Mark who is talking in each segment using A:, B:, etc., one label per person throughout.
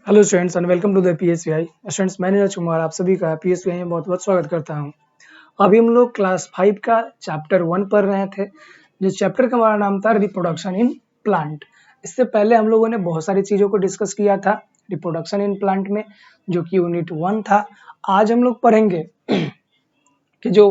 A: Hello students and welcome to the PSVI. Students, मैं नीरज कुमार आप सभी का पीएसवीआई में बहुत बहुत स्वागत करता हूं। अभी हम लोग क्लास 5 का चैप्टर 1 पढ़ रहे थे, जिस चैप्टर का हमारा नाम था रिप्रोडक्शन इन प्लांट। इससे पहले हम लोगों ने बहुत सारी चीज़ों को डिस्कस किया था रिप्रोडक्शन इन प्लांट में, जो कि यूनिट 1 था। आज हम लोग पढ़ेंगे कि जो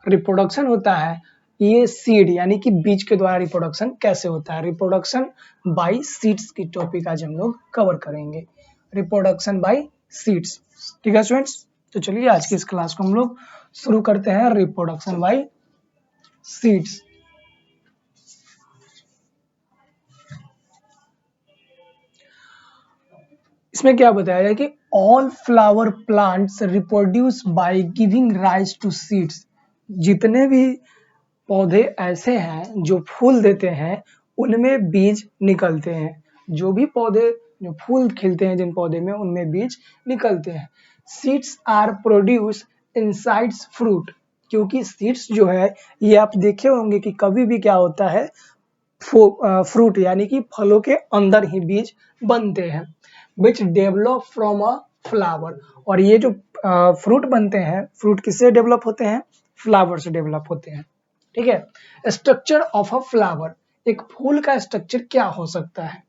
A: रिप्रोडक्शन होता है ये सीड यानी कि बीज के द्वारा रिप्रोडक्शन कैसे होता है। रिप्रोडक्शन बाय सीड्स की टॉपिक आज हम लोग कवर करेंगे, रिप्रोडक्शन बाय सीड्स। ठीक है स्टूडेंट्स, तो चलिए आज की इस क्लास को हम लोग शुरू करते हैं रिप्रोडक्शन बाय सीड्स। इसमें क्या बताया है कि all flower plants reproduce by giving rise to seeds. जितने भी पौधे ऐसे हैं जो फूल देते हैं उनमें बीज निकलते हैं। जो भी पौधे जो फूल खिलते हैं जिन पौधे में उनमें बीज निकलते हैं। Seeds are produce insides fruit, क्योंकि सीड्स जो है ये आप देखे होंगे कि कभी भी क्या होता है फ्रूट यानी कि फलों के अंदर ही बीज बनते हैं, which develop from a flower. और ये जो फ्रूट बनते हैं, फ्रूट किससे डेवलप होते हैं? फ्लावर से डेवलप होते हैं। ठीक है। स्ट्रक्चर ऑफ अ फ्लावर, एक फूल का स्ट्रक्चर क्या हो सकता है,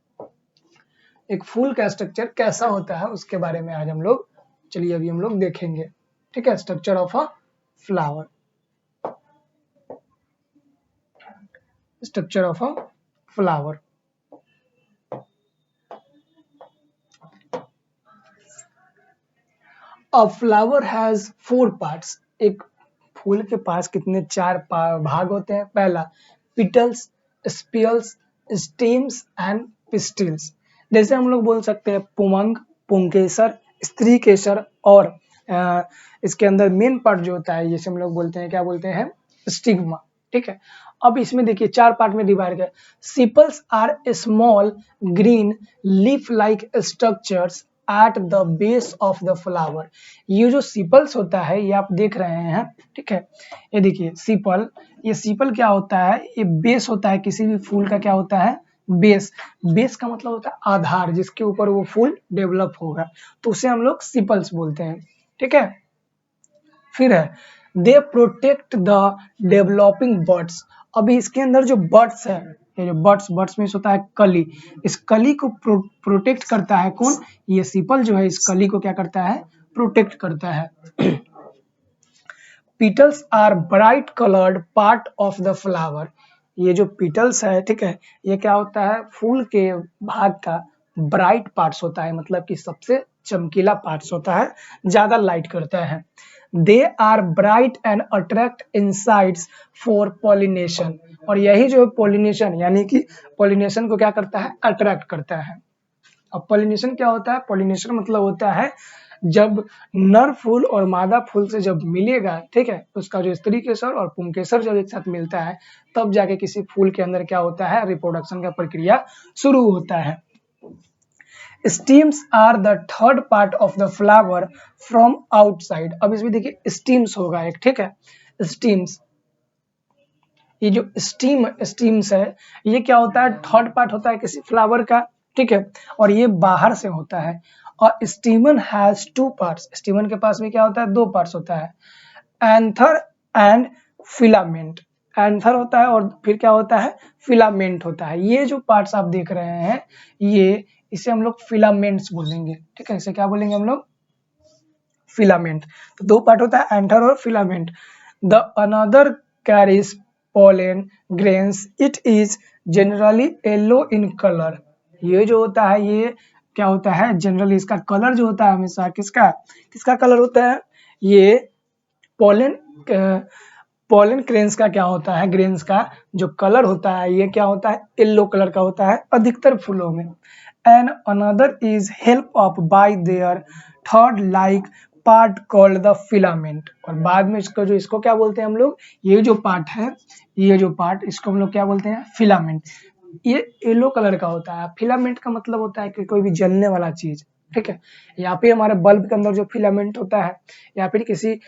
A: एक फूल का स्ट्रक्चर कैसा होता है उसके बारे में आज हम लोग चलिए अभी हम लोग देखेंगे। ठीक है, structure of a flower, structure of a flower. A flower has 4 parts, एक फूल के पास कितने 4 भाग होते हैं। पहला पिटल्स, स्पियल्स, स्टेम्स एंड पिस्टिल्स। जैसे हम लोग बोल सकते हैं पुमंग, पुंकेसर, स्त्री केसर और इसके अंदर मेन पार्ट जो होता है जैसे हम लोग बोलते हैं, क्या बोलते हैं? स्टिग्मा। ठीक है। अब इसमें देखिए 4 पार्ट में डिवाइड किया। Sepals are small green leaf like structures at the base of the flower. ये जो सिपल्स होता है ये आप देख रहे हैं। ठीक है, ये देखिए सिपल, ये सिपल क्या होता है? ये बेस होता है किसी भी फूल का। क्या होता है? बेस। बेस का मतलब होता है आधार, जिसके ऊपर वो फूल डेवलप होगा, तो उसे हम लोग सिपल्स बोलते हैं। ठीक है। फिर है they protect the developing birds. अभी इसके अंदर जो बर्ड्स है, ये जो बर्ड्स में होता है कली, इस कली को प्रोटेक्ट करता है कौन? ये सिपल जो है इस कली को क्या करता है? प्रोटेक्ट करता है। Petals are bright coloured part of the flower. ये जो पिटल्स है, ठीक है, ये क्या होता है? फूल के भाग का ब्राइट पार्ट्स होता है, मतलब कि सबसे चमकीला पार्ट्स होता है, ज्यादा लाइट करता है। They are bright and attract insects for pollination. और यही जो पॉलिनेशन यानी कि पॉलिनेशन को क्या करता है? अट्रैक्ट करता है। अब पॉलिनेशन क्या होता है? पॉलिनेशन मतलब होता है जब नर फूल और मादा फूल से जब मिलेगा, ठीक है, उसका जो स्त्री केसर और पुंकेसर जब एक साथ मिलता है तब जाके किसी फूल के अंदर क्या होता है? रिप्रोडक्शन का प्रक्रिया शुरू होता है। Stamens are the third part of the flower from outside. अब इसमें देखिए स्टीम्स होगा एक, ठीक है, स्टीम्स। ये जो स्टीम्स है ये क्या होता है? थर्ड पार्ट होता है किसी फ्लावर का, ठीक है, और ये बाहर से होता है। और स्टीमन हैज 2 पार्ट्स, स्टीमन के पास में क्या होता है? 2 पार्ट्स होता है, एंथर एंड फिलामेंट। एंथर होता है और फिर क्या होता है? फिलामेंट होता है। ये जो पार्ट्स आप देख रहे हैं ये, इसे हम लोग फिलामेंट्स बोलेंगे। ठीक है, इसे क्या बोलेंगे हम लोग? फिलामेंट। तो 2 पार्ट होता है, एंथर और filament. The another carries pollen grains, it is generally yellow in color। ये जो होता है ये क्या होता है? जनरली इसका कलर जो होता है हमेशा किसका किसका कलर होता है? ये पोलन पोलन ग्रेन्स का क्या होता है? ग्रेन्स का जो कलर होता है ये क्या होता है? येलो कलर का होता है अधिकतर फूलों में। And another is help of bye there third like part called the filament. और बाद में इसको क्या बोलते हैं हम लोग? ये जो पार्ट है, ये जो पार्ट, इसको हम लोग क्या बोलते हैं? फिलामेंट। ये येलो कलर का होता है। फिलामेंट का मतलब होता है कि कोई भी जलने वाला चीज। ठीक है, यहाँ पे हमारे बल्ब के अंदर जो फिलामेंट होता है या फिर किसी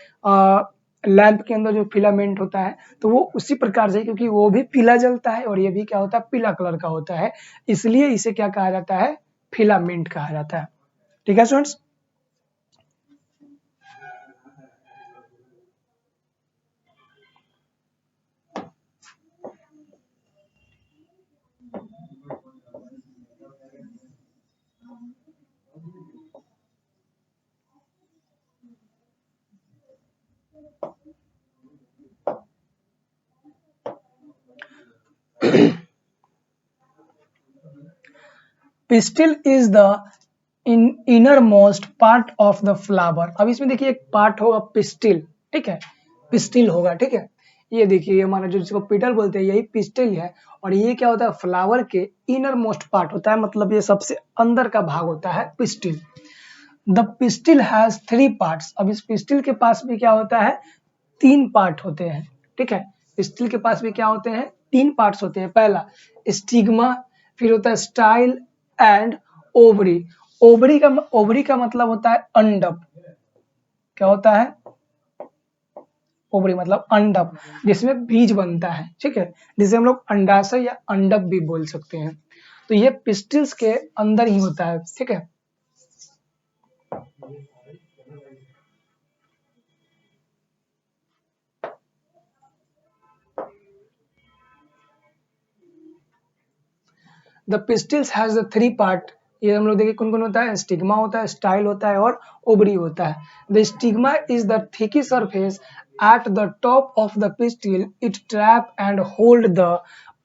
A: लैंप के अंदर जो फिलामेंट होता है तो वो उसी प्रकार से, क्योंकि वो भी पीला जलता है और ये भी क्या होता है? पीला कलर का होता है, इसलिए इसे क्या कहा जाता है? फिलामेंट कहा जाता है। ठीक है students. Pistil is the inner most part of the flower. अब इसमें देखिए एक पार्ट होगा पिस्टिल, ठीक है, पिस्टिल होगा, ठीक है। ये देखिए हमारा जो जिसको पिटल बोलते हैं यही पिस्टिल है। और ये क्या होता है, फ्लावर के इनर मोस्ट पार्ट होता है, मतलब ये सबसे अंदर का भाग होता है pistil. The pistil has 3 parts. अब इस पिस्टिल के पास भी क्या होता है, 3 पार्ट होते हैं, ठीक है। पिस्टिल के पास भी क्या होते हैं, 3 पार्ट्स होते हैं। पहला स्टिग्मा, फिर होता है स्टाइल एंड ओवरी। ओवरी का मतलब होता है अंडप। क्या होता है, ओवरी मतलब अंडप, जिसमें बीज बनता है, ठीक है, जिसे हम लोग अंडाशय या अंडप भी बोल सकते हैं। तो ये पिस्टिल्स के अंदर ही होता है, ठीक है। The pistils has the 3 part. ये हम लोग देखिए कौन कौन होता है, स्टिग्मा होता है, स्टाइल होता है और ओवरी होता है। The stigma is the sticky surface at the top of the pistil, it trap and hold the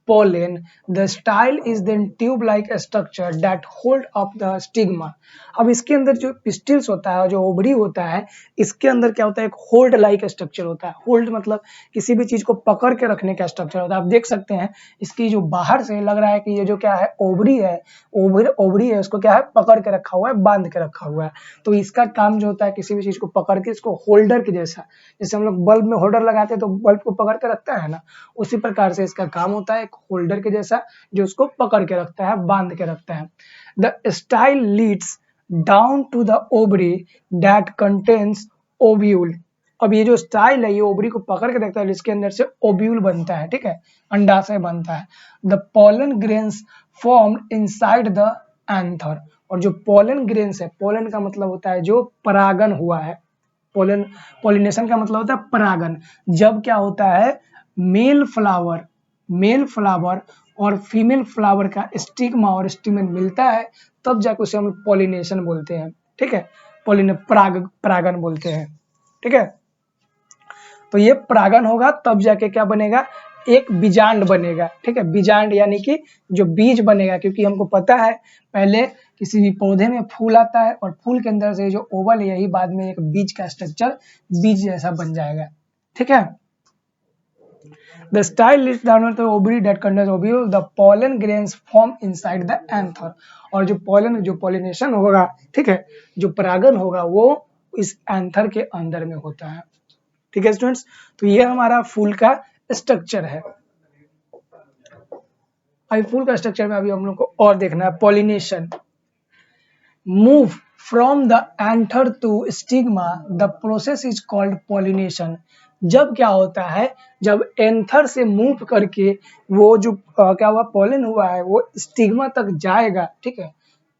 A: pollen. The style is then tube-like structure that hold up the stigma. अब इसके अंदर जो पिस्टिल्स होता है, जो ओवरी होता है, इसके अंदर क्या होता है, एक होल्ड लाइक स्ट्रक्चर होता है। होल्ड मतलब किसी भी चीज को पकड़ के रखने का स्ट्रक्चर होता है। आप देख सकते हैं इसकी जो बाहर से लग रहा है कि ये जो क्या है, ओवरी है, ओवरी है, उसको क्या है, पकड़ के रखा हुआ है, बांध के रखा हुआ है। तो इसका काम जो होता है, किसी भी चीज को पकड़ के इसको होल्डर के जैसा, जैसे हम लोग बल्ब में होल्डर लगाते हैं तो बल्ब को पकड़ के रखता है ना, उसी प्रकार से इसका काम होता है, एक होल्डर के जैसा जो उसको पकड़ के रखता है, बांध के रखता है। The style leads down to the ovary that contains ovule. अब ये जो स्टाइल है, ये ओवरी को पकड़ के रखता है, जिसके अंदर से ओव्यूल बनता है, ठीक है, अंडाशय बनता है। The pollen grains formed inside the anther. और जो पोलन ग्रेन्स है, पोलन का मतलब होता है जो परागन हुआ है, पोलन, पोलिनेशन का मतलब होता है परागन। जब क्या होता है, मेल फ्लावर और फीमेल फ्लावर का स्टिग्मा और स्टिमेन मिलता है, तब जाके उसे हम पॉलिनेशन बोलते हैं, ठीक है, परागन बोलते हैं, ठीक है। तो ये परागन होगा तब जाके क्या बनेगा, एक बीजांड बनेगा, ठीक है। बीजांड यानी कि जो बीज बनेगा, क्योंकि हमको पता है पहले किसी भी पौधे में फूल आता है और फूल के अंदर से जो ओवल है, यही बाद में एक बीज का स्ट्रक्चर बीज जैसा बन जाएगा, ठीक है। The style leads downward to the ovary that contains ovule. The pollen grains form inside the anther. और जो पोलिनेशन होगा, ठीक है, जो परागन होगा वो इस एंथर के अंदर में होता है, ठीक है स्टूडेंट्स। तो ये हमारा फूल का स्ट्रक्चर है। अभी फूल का स्ट्रक्चर में अभी हम लोग को और देखना है pollination. Move from the anther to stigma, the process is called pollination. जब क्या होता है, जब एंथर से मूव करके वो जो क्या हुआ, पोलन हुआ है, वो स्टिग्मा तक जाएगा, ठीक है,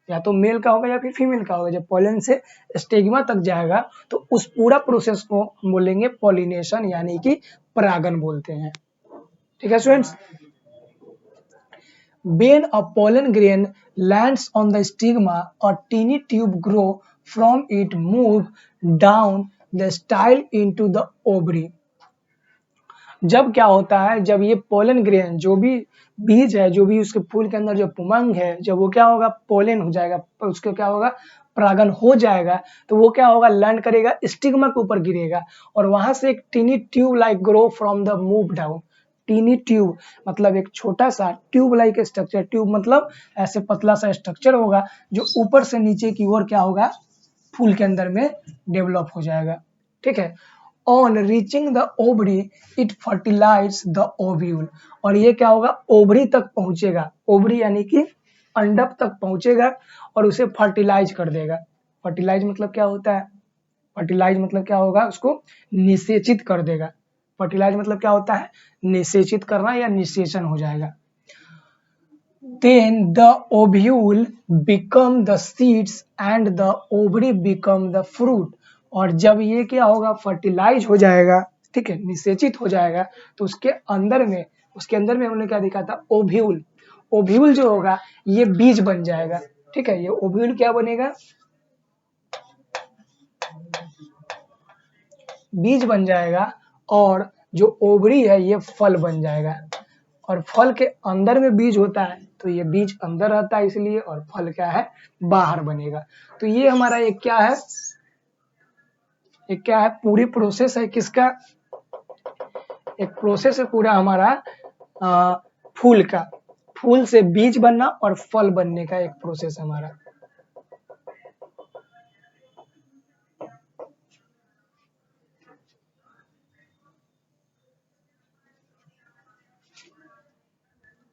A: या तो मेल का होगा या फिर फीमेल का होगा। जब पोलन से स्टिग्मा तक जाएगा तो उस पूरा प्रोसेस को हम बोलेंगे पॉलिनेशन, यानी कि परागन बोलते हैं, ठीक है students. When a pollen grain lands on the stigma, a teeny tube grows from it, move down the style into the ovary. जब क्या होता है, जब ये पोलन ग्रेन, जो भी बीज है, जो भी उसके फूल के अंदर जो पुमंग है, जब वो क्या होगा, पोलन हो जाएगा, उसके क्या होगा, परागन हो जाएगा, तो वो क्या होगा, लैंड करेगा, स्टिग्मा के ऊपर गिरेगा और वहां से एक tiny tube like grow from the move down. Tiny tube मतलब एक छोटा सा ट्यूब लाइक स्ट्रक्चर, ट्यूब मतलब ऐसे पतला सा स्ट्रक्चर होगा जो ऊपर से नीचे की ओर क्या होगा, फूल के अंदर में डेवलप हो जाएगा, ठीक है। On reaching the ovary it fertilize the ovule. और ये क्या होगा, ओवरी तक पहुंचेगा, ओवरी यानी कि अंडप तक पहुंचेगा और उसे फर्टिलाइज कर देगा। फर्टिलाइज मतलब क्या होता है, फर्टिलाइज मतलब क्या होगा, उसको निषेचित कर देगा। फर्टिलाइज मतलब क्या होता है, निषेचित करना या निषेचन हो जाएगा। then the ovule become the seeds and the ovary become the fruit। और जब ये क्या होगा, फर्टिलाइज हो जाएगा, ठीक है, निषेचित हो जाएगा, तो उसके अंदर में हमने क्या देखा था, ओव्यूल। ओव्यूल जो होगा ये बीज बन जाएगा, ठीक है, ये ओव्यूल क्या बनेगा, बीज बन जाएगा। और जो ओवरी है ये फल बन जाएगा। और फल के अंदर में बीज होता है, तो ये बीज अंदर रहता है इसलिए, और फल क्या है, बाहर बनेगा। तो ये हमारा एक क्या है, एक क्या है, पूरी प्रोसेस है किसका, एक प्रोसेस है पूरा हमारा फूल का, फूल से बीज बनना और फल बनने का एक प्रोसेस हमारा।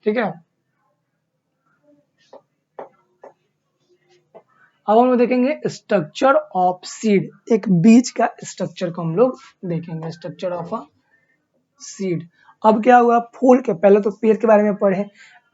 A: ठीक है, अब हम लोग देखेंगे स्ट्रक्चर ऑफ सीड, एक बीज का स्ट्रक्चर को हम लोग देखेंगे, स्ट्रक्चर ऑफ अ सीड। अब क्या हुआ, फूल के, पहले तो पेड़ के बारे में पढ़े,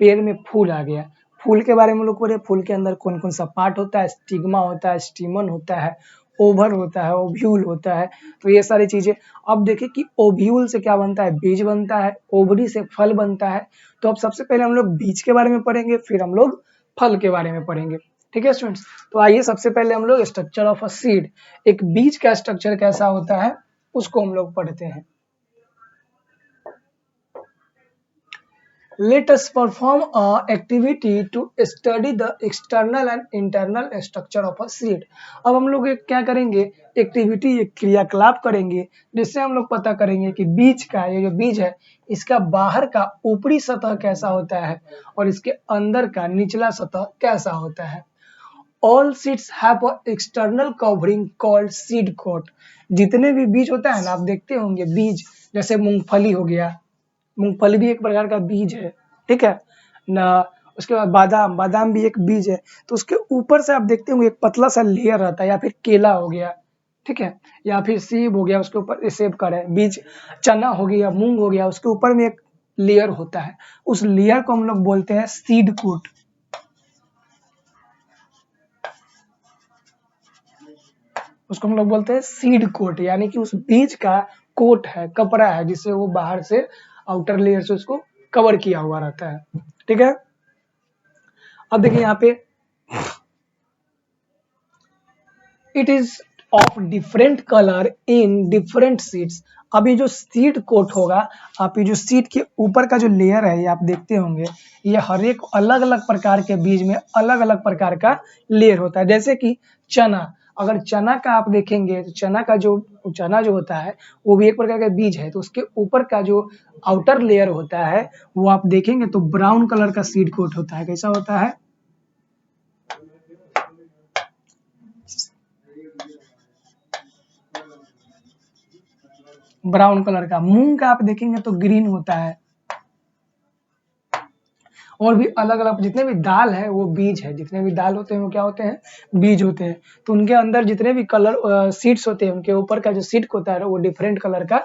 A: पेड़ में फूल आ गया, फूल के बारे में लोग पढ़े, फूल के अंदर कौन कौन सा पार्ट होता है, स्टिग्मा होता है, स्टीमन होता है, ओवर होता है, ओव्यूल होता है, तो ये सारी चीजें। अब देखिए कि ओव्यूल से क्या बनता है, बीज बनता है, ओवरी से फल बनता है। तो अब सबसे पहले हम लोग बीज के बारे में पढ़ेंगे, फिर हम लोग फल के बारे में पढ़ेंगे, ठीक है स्टूडेंट्स। तो आइए सबसे पहले हम लोग स्ट्रक्चर ऑफ अ सीड, एक बीज का स्ट्रक्चर कैसा होता है उसको हम लोग पढ़ते हैं। Let us perform a activity to study the external and internal structure of a seed। अब हम लोग एक क्या करेंगे, एक्टिविटी, एक क्रियाकलाप करेंगे, जिससे हम लोग पता करेंगे कि बीज का, ये जो बीज है इसका बाहर का ऊपरी सतह कैसा होता है और इसके अंदर का निचला सतह कैसा होता है। All seeds have a external covering called seed coat। जितने भी बीज होता है ना, आप देखते होंगे बीज, जैसे मूंगफली हो गया, मूंगफली भी एक प्रकार का बीज है, ठीक है ना। उसके बाद बादाम, बादाम भी एक बीज है। तो उसके ऊपर से आप देखते होंगे एक पतला सा लेयर रहता है, या फिर केला हो गया, ठीक है, या फिर सेब हो गया, उसके ऊपर सेब का है बीज, चना हो गया, मूंग हो गया, उसके ऊपर में एक लेयर होता है, उस लेयर को हम लोग बोलते हैं सीड कोट। उसको हम लोग बोलते हैं सीड कोट, यानी कि उस बीज का कोट है, कपड़ा है, जिससे वो बाहर से, आउटर लेयर से उसको कवर किया हुआ रहता है, ठीक है। अब देखिए यहाँ पे, it is of different colour in different seeds. अब ये जो सीड कोट होगा, आप ये जो सीड के ऊपर का जो लेयर है, ये आप देखते होंगे, ये हर एक अलग अलग प्रकार के बीज में अलग अलग प्रकार का लेयर होता है। जैसे कि चना, अगर चना का आप देखेंगे तो चना जो होता है वो भी एक प्रकार का बीज है, तो उसके ऊपर का जो आउटर लेयर होता है वो आप देखेंगे तो ब्राउन कलर का सीड कोट होता है। कैसा होता है, ब्राउन कलर का। मूंग का आप देखेंगे तो ग्रीन होता है। और भी अलग अलग जितने भी दाल है वो बीज है, जितने भी दाल होते हैं वो क्या होते हैं, बीज होते हैं। तो उनके अंदर जितने भी कलर सीड्स होते हैं, उनके ऊपर का जो सीड होता है वो डिफरेंट कलर का,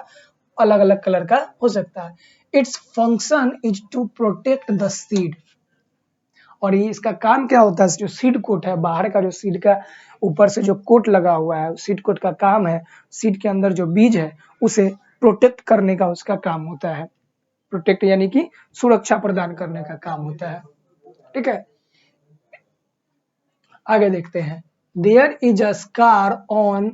A: अलग अलग कलर का हो सकता है। Its function is to protect the seed. और ये इसका काम क्या होता है, जो सीड कोट है, बाहर का जो सीड का ऊपर से जो कोट लगा हुआ है, सीड कोट का काम है सीड के अंदर जो बीज है उसे प्रोटेक्ट करने का उसका काम होता है। प्रोटेक्ट यानी कि सुरक्षा प्रदान करने का काम होता है, ठीक है। आगे देखते हैं, there is a scar on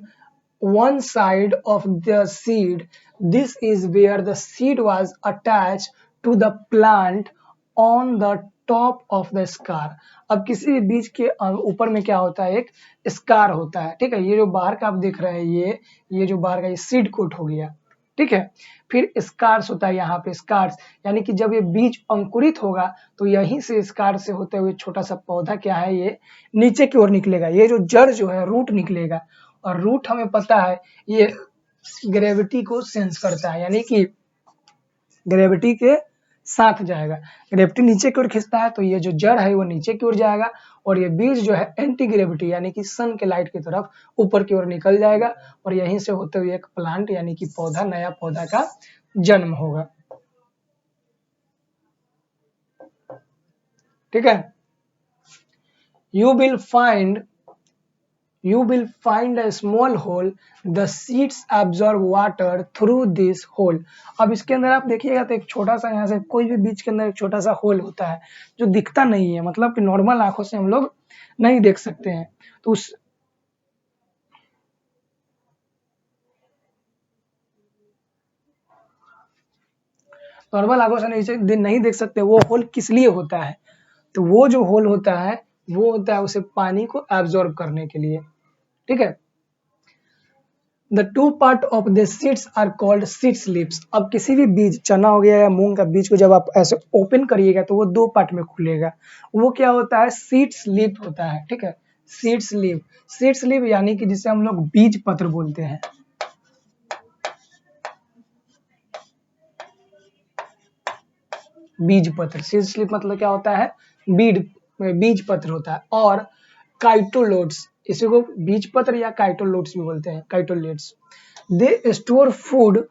A: one side of the seed, this is where the seed was attached to the plant on the top of the scar. अब किसी भी बीज के ऊपर में क्या होता है, एक स्कार होता है, ठीक है। ये जो बाहर का आप देख रहे हैं, ये जो बाहर का ये सीड कोट हो गया, ठीक है। फिर स्कार्स होता है, यहाँ पे स्कार्स, यानी कि जब ये बीज अंकुरित होगा तो यहीं से स्कार से होते हुए छोटा सा पौधा क्या है, ये नीचे की ओर निकलेगा, ये जो जड़ जो है रूट निकलेगा। और रूट हमें पता है ये ग्रेविटी को सेंस करता है, यानी कि ग्रेविटी के साथ जाएगा, ग्रेविटी नीचे की ओर खींचता है तो ये जो जड़ है वो नीचे की ओर जाएगा, और ये बीज जो है एंटी ग्रेविटी यानी कि सन के लाइट की तरफ ऊपर की ओर निकल जाएगा, और यहीं से होते हुए एक प्लांट यानी कि पौधा, नया पौधा का जन्म होगा, ठीक है। You will find a small hole. The seeds absorb water through this hole. अब इसके अंदर आप देखिएगा तो एक छोटा सा, यहाँ से कोई भी बीज के अंदर एक छोटा सा होल होता है जो दिखता नहीं है, मतलब कि नॉर्मल आंखों से हम लोग नहीं देख सकते हैं। तो उस नॉर्मल आंखों से नहीं देख सकते, वो होल किस लिए होता है? तो वो जो होल होता है वो होता है उसे पानी को एब्जॉर्ब करने के लिए, ठीक है। The two part of the seeds are called seeds leaves. अब किसी भी बीज, चना हो गया या मूंग का बीज को जब आप ऐसे ओपन करिएगा तो वो दो पार्ट में खुलेगा, वो क्या होता है? सीड्स लीव होता है, ठीक है। सीड्स लीव, सीड्स लीव यानी कि जिसे हम लोग बीज पत्र बोलते हैं। बीज पत्र, सीड स्लिप मतलब क्या होता है? बीज पत्र होता है। और काइटोलोड्स, इसी को बीज पत्र या काइटोलोड्स भी बोलते हैं, cotyledons. They store food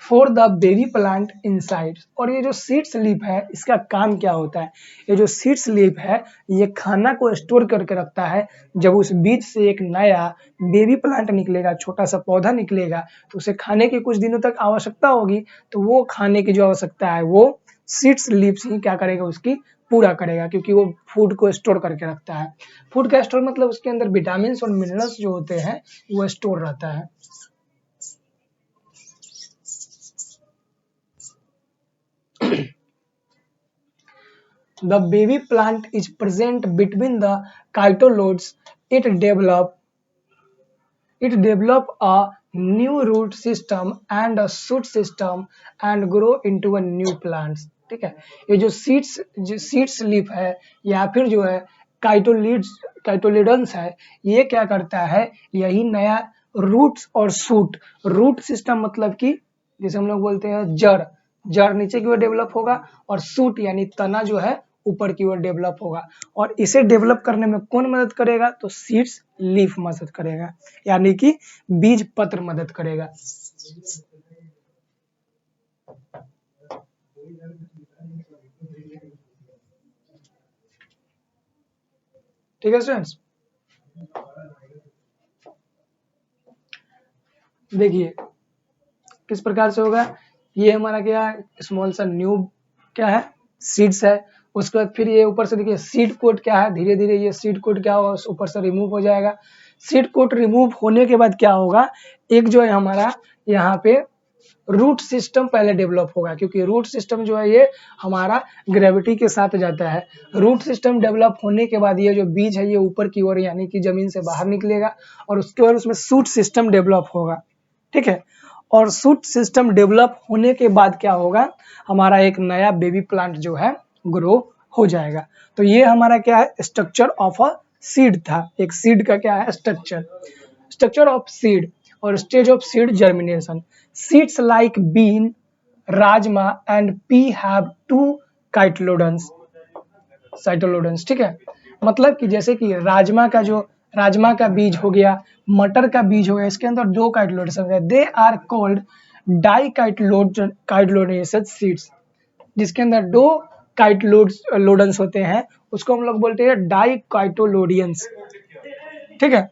A: for the baby plant inside. और ये जो सीड स्लिप है इसका काम क्या होता है? ये जो सीड स्लिप है ये खाना को स्टोर करके रखता है। जब उस बीज से एक नया बेबी प्लांट निकलेगा, छोटा सा पौधा निकलेगा, तो उसे खाने की कुछ दिनों तक आवश्यकता होगी, तो वो खाने की जो आवश्यकता है वो सीड्स लीव्स ही क्या करेगा? उसकी पूरा करेगा, क्योंकि वो फूड को स्टोर करके रखता है। फूड का स्टोर मतलब उसके अंदर विटामिन और मिनरल्स जो होते हैं वो स्टोर रहता है। The baby plant is present between the cotylodes. It develop a new root system and a shoot system and grow into a new plants. ठीक है। ये जो सीड्स लीफ है या फिर जो है काइटोलिडन्स है, ये क्या करता है? यही नया रूट्स और शूट, रूट सिस्टम मतलब कि जैसे हम लोग बोलते हैं जड़ नीचे की ओर डेवलप होगा, और शूट यानी तना जो है ऊपर की ओर डेवलप होगा। और इसे डेवलप करने में कौन मदद करेगा? तो सीड्स लीफ मदद करेगा, यानी कि बीज पत्र मदद करेगा। ठीक है स्टूडेंट्स, देखिए किस प्रकार से होगा। ये हमारा क्या है? स्मॉल सा न्यू क्या है? सीड्स है। उसके बाद फिर ये ऊपर से देखिए सीड कोट क्या है? धीरे धीरे ये सीड कोट क्या होगा? ऊपर से रिमूव हो जाएगा। सीड कोट रिमूव होने के बाद क्या होगा? एक जो है हमारा यहाँ पे रूट सिस्टम पहले डेवलप होगा, क्योंकि रूट सिस्टम जो है ये हमारा ग्रेविटी के साथ जाता है। रूट सिस्टम डेवलप होने के बाद ये जो बीज है ये ऊपर की ओर यानी कि जमीन से बाहर निकलेगा, और उसके बाद उसमें शूट सिस्टम डेवलप होगा, ठीक है। और शूट सिस्टम डेवलप होने के बाद क्या होगा? हमारा एक नया बेबी प्लांट जो है ग्रो हो जाएगा। तो ये हमारा क्या है? स्ट्रक्चर ऑफ अ सीड था। एक सीड का क्या है? Structure of seed. और stage of seed germination. Seeds like bean, rajma and pea have two cotyledons, cotyledons, ठीक है। मतलब कि जैसे कि राजमा का बीज हो गया, मटर का बीज हो गया, इसके अंदर दो काइटोलोडन्स होंगे। They are called dicotyledonous seeds. जिसके अंदर दो काइटोलोडन्स होते हैं उसको हम लोग बोलते हैं डाइकाइटोलोडियंस, ठीक है।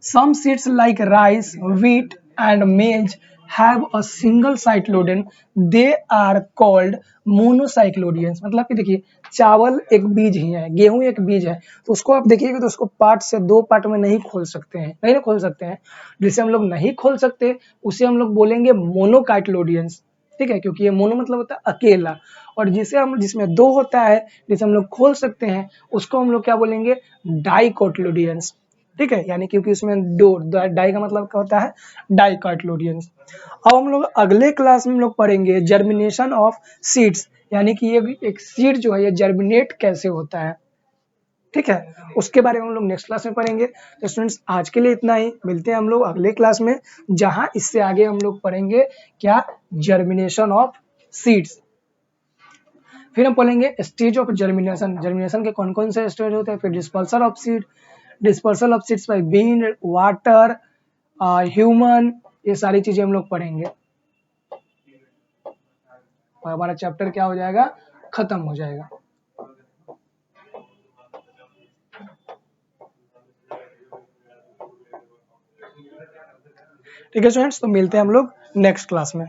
A: Some seeds like rice, wheat and maize have a single cycloden. They are called monocyclodians. मतलब कि देखिए चावल एक बीज ही है, गेहूं एक बीज है, तो उसको आप देखिएगा तो उसको पार्ट से दो पार्ट में नहीं खोल सकते हैं, नहीं खोल सकते हैं। जिसे हम लोग नहीं खोल सकते उसे हम लोग बोलेंगे मोनोकाइटलोडियंस, ठीक है। क्योंकि ये मोनो मतलब होता है अकेला, और जिसमें दो होता है जिसे हम लोग खोल सकते हैं उसको हम लोग क्या बोलेंगे? डाइकोटिलोडियंस, ठीक है। यानी क्योंकि उसमें दो, डाई का मतलब क्या होता है? डाइकाइटलोडियंस। अब हम लोग अगले क्लास में हम लोग पढ़ेंगे जर्मिनेशन ऑफ सीड्स, यानी कि ये भी एक सीड जो है ये जर्मिनेट कैसे होता है, ठीक है। उसके बारे में हम लोग नेक्स्ट क्लास में पढ़ेंगे। तो स्टूडेंट्स आज के लिए इतना ही, मिलते हैं हम लोग अगले क्लास में, जहां इससे आगे हम लोग पढ़ेंगे क्या? Germination of seeds. फिर हम पढ़ेंगे स्टेज ऑफ जर्मिनेशन, जर्मिनेशन के कौन कौन से स्टेज होते हैं। फिर dispersal of seeds by wind, water, human, ये सारी चीजें हम लोग पढ़ेंगे और हमारा चैप्टर क्या हो जाएगा? खत्म हो जाएगा। ठीक है स्टूडेंट्स, तो मिलते हैं हम लोग नेक्स्ट क्लास में।